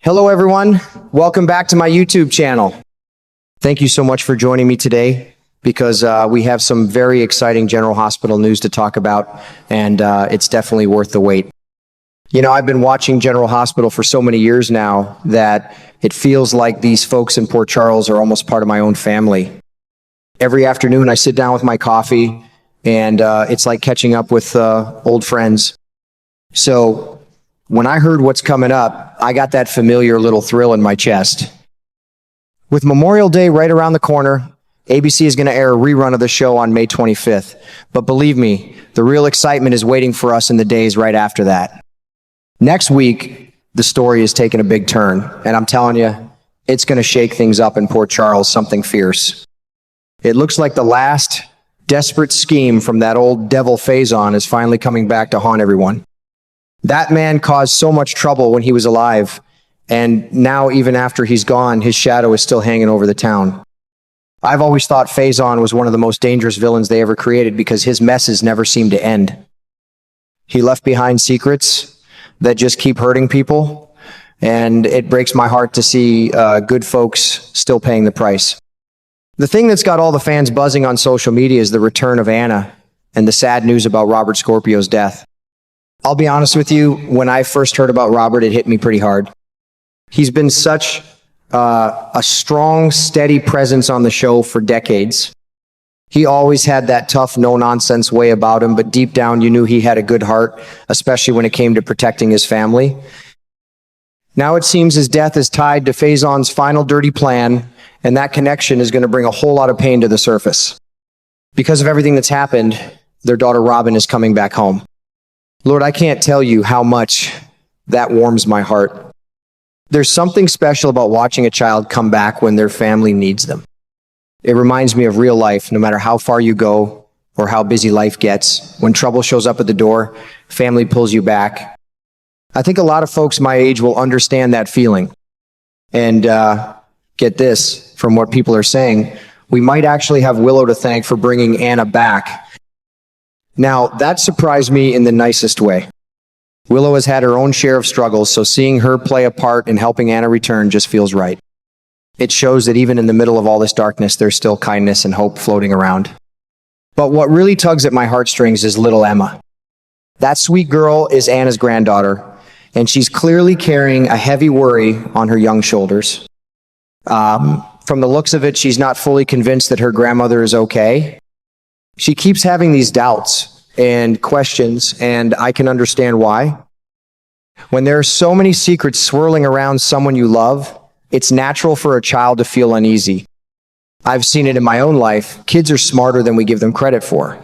Hello, everyone. Welcome back to my YouTube channel. Thank you so much for joining me today because we have some very exciting General Hospital news to talk about, and it's definitely worth the wait. You know, I've been watching General Hospital for so many years now that it feels like these folks in Port Charles are almost part of my own family. Every afternoon, I sit down with my coffee, and it's like catching up with old friends. So when I heard what's coming up, I got that familiar little thrill in my chest. With Memorial Day right around the corner, ABC is going to air a rerun of the show on May 25th. But believe me, the real excitement is waiting for us in the days right after that. Next week, the story is taking a big turn, and I'm telling you, it's going to shake things up in Port Charles, something fierce. It looks like the last desperate scheme from that old devil Faison is finally coming back to haunt everyone. That man caused so much trouble when he was alive, and now even after he's gone, his shadow is still hanging over the town. I've always thought Faison was one of the most dangerous villains they ever created because his messes never seem to end. He left behind secrets that just keep hurting people, and it breaks my heart to see good folks still paying the price. The thing that's got all the fans buzzing on social media is the return of Anna and the sad news about Robert Scorpio's death. I'll be honest with you, when I first heard about Robert, it hit me pretty hard. He's been such a strong, steady presence on the show for decades. He always had that tough, no-nonsense way about him, but deep down you knew he had a good heart, especially when it came to protecting his family. Now it seems his death is tied to Faison's final dirty plan, and that connection is going to bring a whole lot of pain to the surface. Because of everything that's happened, their daughter Robin is coming back home. Lord, I can't tell you how much that warms my heart. There's something special about watching a child come back when their family needs them. It reminds me of real life. No matter how far you go or how busy life gets, when trouble shows up at the door, family pulls you back. I think a lot of folks my age will understand that feeling. And get this, from what people are saying, we might actually have Willow to thank for bringing Anna back. Now, that surprised me in the nicest way. Willow has had her own share of struggles, so seeing her play a part in helping Anna return just feels right. It shows that even in the middle of all this darkness, there's still kindness and hope floating around. But what really tugs at my heartstrings is little Emma. That sweet girl is Anna's granddaughter, and she's clearly carrying a heavy worry on her young shoulders. From the looks of it, she's not fully convinced that her grandmother is okay. She keeps having these doubts and questions, and I can understand why. When there are so many secrets swirling around someone you love, it's natural for a child to feel uneasy. I've seen it in my own life. Kids are smarter than we give them credit for.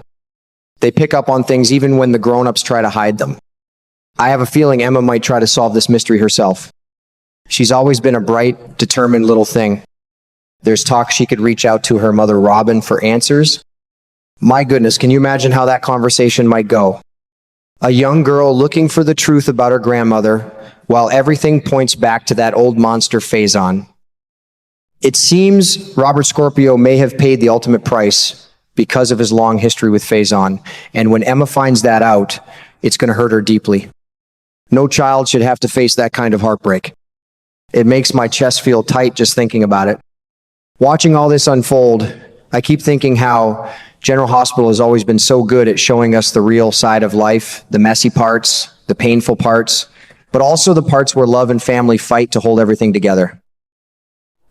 They pick up on things even when the grown-ups try to hide them. I have a feeling Emma might try to solve this mystery herself. She's always been a bright, determined little thing. There's talk she could reach out to her mother Robin for answers. My goodness, can you imagine how that conversation might go? A young girl looking for the truth about her grandmother, while everything points back to that old monster Faison. It seems Robert Scorpio may have paid the ultimate price because of his long history with Faison, and when Emma finds that out, it's going to hurt her deeply. No child should have to face that kind of heartbreak. It makes my chest feel tight just thinking about it. Watching all this unfold, I keep thinking how General Hospital has always been so good at showing us the real side of life, the messy parts, the painful parts, but also the parts where love and family fight to hold everything together.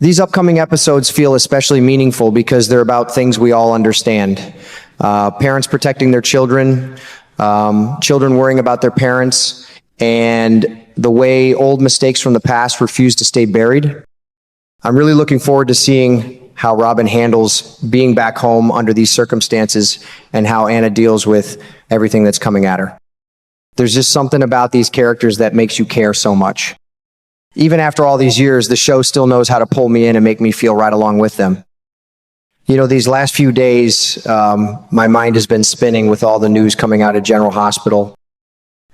These upcoming episodes feel especially meaningful because they're about things we all understand. Parents protecting their children, children worrying about their parents, and the way old mistakes from the past refuse to stay buried. I'm really looking forward to seeing how Robin handles being back home under these circumstances and how Anna deals with everything that's coming at her. There's just something about these characters that makes you care so much. Even after all these years, the show still knows how to pull me in and make me feel right along with them. You know, these last few days, my mind has been spinning with all the news coming out of General Hospital.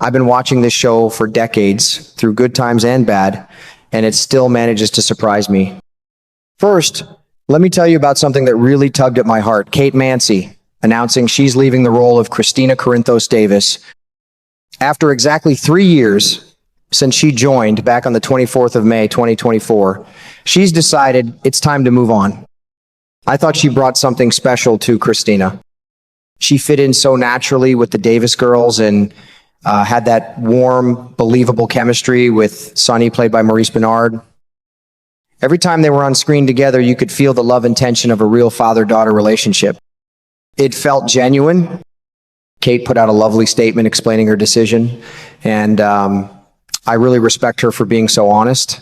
I've been watching this show for decades, through good times and bad, and it still manages to surprise me. First, let me tell you about something that really tugged at my heart. Kate Mansi announcing she's leaving the role of Christina Corinthos Davis. After exactly 3 years, since she joined back on the 24th of May, 2024, she's decided it's time to move on. I thought she brought something special to Christina. She fit in so naturally with the Davis girls and had that warm, believable chemistry with Sonny, played by Maurice Benard. Every time they were on screen together, you could feel the love and tension of a real father-daughter relationship. It felt genuine. Kate put out a lovely statement explaining her decision, and I really respect her for being so honest.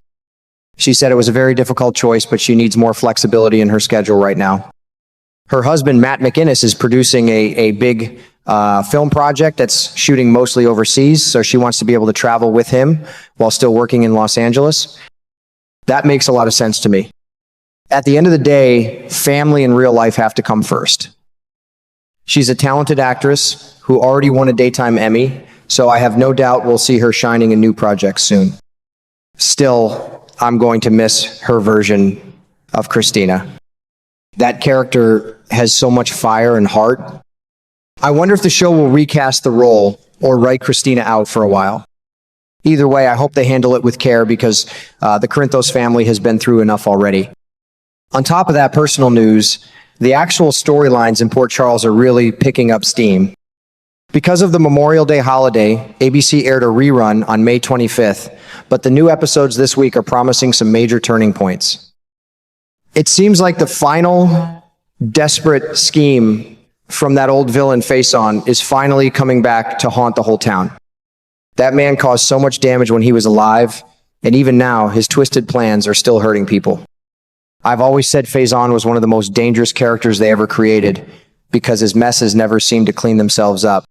She said it was a very difficult choice, but she needs more flexibility in her schedule right now. Her husband, Matt McInnes, is producing a big film project that's shooting mostly overseas, so she wants to be able to travel with him while still working in Los Angeles. That makes a lot of sense to me. At the end of the day, family and real life have to come first. She's a talented actress who already won a Daytime Emmy, so I have no doubt we'll see her shining in new projects soon. Still, I'm going to miss her version of Christina. That character has so much fire and heart. I wonder if the show will recast the role or write Christina out for a while. Either way, I hope they handle it with care because the Corinthos family has been through enough already. On top of that personal news, the actual storylines in Port Charles are really picking up steam. Because of the Memorial Day holiday, ABC aired a rerun on May 25th, but the new episodes this week are promising some major turning points. It seems like the final desperate scheme from that old villain Faison is finally coming back to haunt the whole town. That man caused so much damage when he was alive, and even now, his twisted plans are still hurting people. I've always said Faison was one of the most dangerous characters they ever created because his messes never seemed to clean themselves up.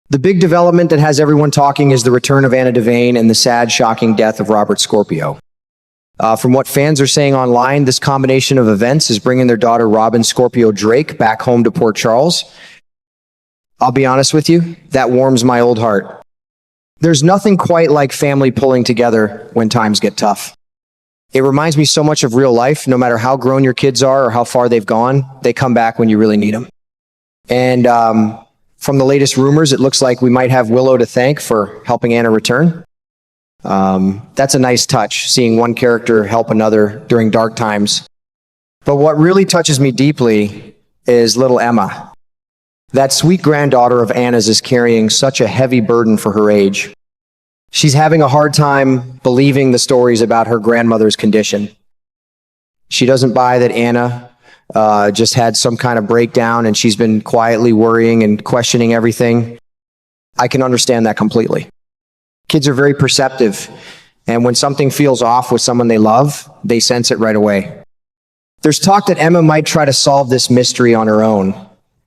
The big development that has everyone talking is the return of Anna Devane and the sad, shocking death of Robert Scorpio. From what fans are saying online, this combination of events is bringing their daughter Robin Scorpio Drake back home to Port Charles. I'll be honest with you, that warms my old heart. There's nothing quite like family pulling together when times get tough. It reminds me so much of real life. No matter how grown your kids are or how far they've gone, they come back when you really need them. And from the latest rumors, it looks like we might have Willow to thank for helping Anna return. That's a nice touch, seeing one character help another during dark times. But what really touches me deeply is little Emma. That sweet granddaughter of Anna's is carrying such a heavy burden for her age. She's having a hard time believing the stories about her grandmother's condition. She doesn't buy that Anna just had some kind of breakdown and she's been quietly worrying and questioning everything. I can understand that completely. Kids are very perceptive, and when something feels off with someone they love, they sense it right away. There's talk that Emma might try to solve this mystery on her own,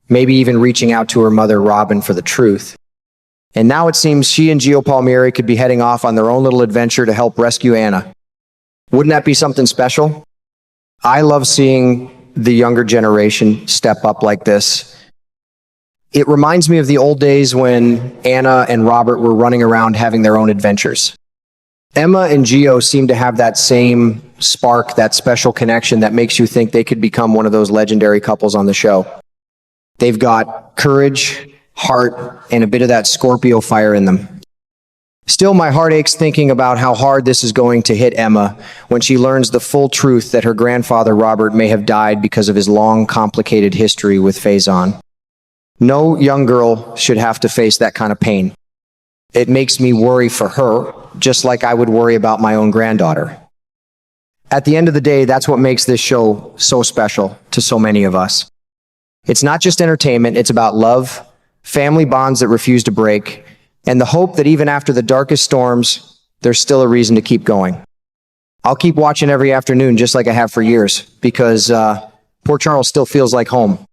maybe even reaching out to her mother, Robin, for the truth. And now it seems she and Gio Palmieri could be heading off on their own little adventure to help rescue Anna. Wouldn't that be something special? I love seeing the younger generation step up like this. It reminds me of the old days when Anna and Robert were running around having their own adventures. Emma and Gio seem to have that same spark, that special connection that makes you think they could become one of those legendary couples on the show. They've got courage, heart, and a bit of that Scorpio fire in them. Still, my heart aches thinking about how hard this is going to hit Emma when she learns the full truth that her grandfather Robert may have died because of his long, complicated history with Faison. No young girl should have to face that kind of pain. It makes me worry for her, just like I would worry about my own granddaughter. At the end of the day, that's what makes this show so special to so many of us. It's not just entertainment, it's about love, family bonds that refuse to break, and the hope that even after the darkest storms, there's still a reason to keep going. I'll keep watching every afternoon just like I have for years, because Port Charles still feels like home.